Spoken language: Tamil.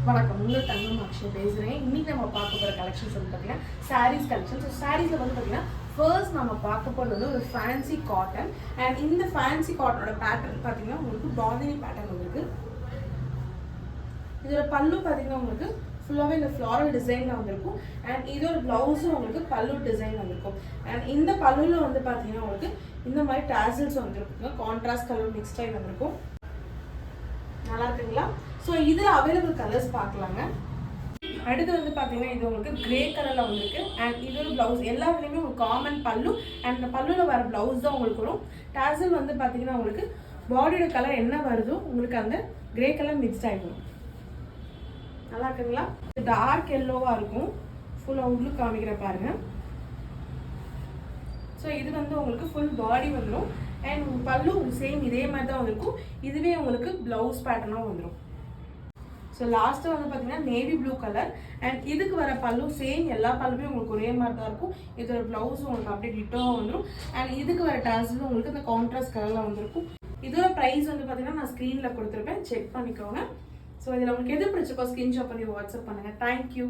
வணக்கம், உங்கள் தங்கம் அக்ஷய் பேசுகிறேன். இன்றைக்கி நம்ம பார்க்க போகிற கலெக்ஷன்ஸ் வந்து பார்த்தீங்கன்னா சாரீஸ் கலெக்ஷன். ஸோ சாரீஸில் வந்து பார்த்தீங்கன்னா ஃபர்ஸ்ட் நம்ம பார்க்க போகிறது ஒரு ஃபேன்சி காட்டன். அண்ட் இந்த ஃபேன்சி காட்டனோட பேட்டர்ன் பார்த்தீங்கன்னா உங்களுக்கு பாந்தினி பேட்டர்ன் உங்களுக்கு. இதோட பல்லு பார்த்தீங்கன்னா உங்களுக்கு ஃபுல்லாகவே இந்த ஃப்ளாரல் டிசைனில் வந்திருக்கும். அண்ட் இதோட ப்ளவுஸும் உங்களுக்கு பல்லு டிசைன் வந்திருக்கும். அண்ட் இந்த பல்லுவில் வந்து பார்த்தீங்கன்னா உங்களுக்கு இந்த மாதிரி டாசல்ஸ் வந்துருக்குங்க. கான்ட்ராஸ்ட் கலர் மிக்ஸ் டைப் வந்திருக்கும். நல்லா இருக்குங்களா? ஸோ இதில் அவைலபிள் கலர்ஸ் பார்க்கலாங்க. அடுத்து வந்து பார்த்தீங்கன்னா இது உங்களுக்கு கிரே கலரில் வந்திருக்கு. அண்ட் இதோட ப்ளவுஸ் எல்லாத்துலேயுமே உங்களுக்கு காமன் பல்லு அண்ட் இந்த பல்லுவில் வர ப்ளவுஸ் தான் உங்களுக்கு வரும். டாசல் வந்து பார்த்தீங்கன்னா உங்களுக்கு பாடியோட கலர் என்ன வருதோ உங்களுக்கு அந்த கிரே கலர் மிக்ஸ்ட் ஆகிடும். நல்லா இருக்குங்களா? டார்க் எல்லோவாக இருக்கும். ஃபுல் அவுட்லுக் காமிக்கிற பாருங்க. ஸோ இது வந்து உங்களுக்கு ஃபுல் பாடி வந்துடும். அண்ட் பல்லு சேம் இதே மாதிரி தான் வந்திருக்கும். இதுவே உங்களுக்கு ப்ளவுஸ் பேட்டர்னாக வந்துடும். ஸோ லாஸ்ட்டு வந்து பார்த்தீங்கன்னா நேவி ப்ளூ கலர். அண்ட் இதுக்கு வர பல்லு சேம் எல்லா பல்லுமே உங்களுக்கு ஒரே மாதிரி தான் இருக்கும். இதோட ப்ளவுஸ் உங்களுக்கு அப்படியே டிட்டோவாக வந்துடும். அண்ட் இதுக்கு வர டாசலும் உங்களுக்கு இந்த கான்ட்ராஸ்ட் கலரில் வந்திருக்கும். இதோட ப்ரைஸ் வந்து பார்த்தீங்கன்னா நான் ஸ்க்ரீனில் கொடுத்துருப்பேன், செக் பண்ணிக்கோங்க. ஸோ இதில் உங்களுக்கு எது பிடிச்சிருக்கோ ஸ்க்ரீன்ஷாட் பண்ணி வாட்ஸ்அப் பண்ணுங்கள். தேங்க்யூ.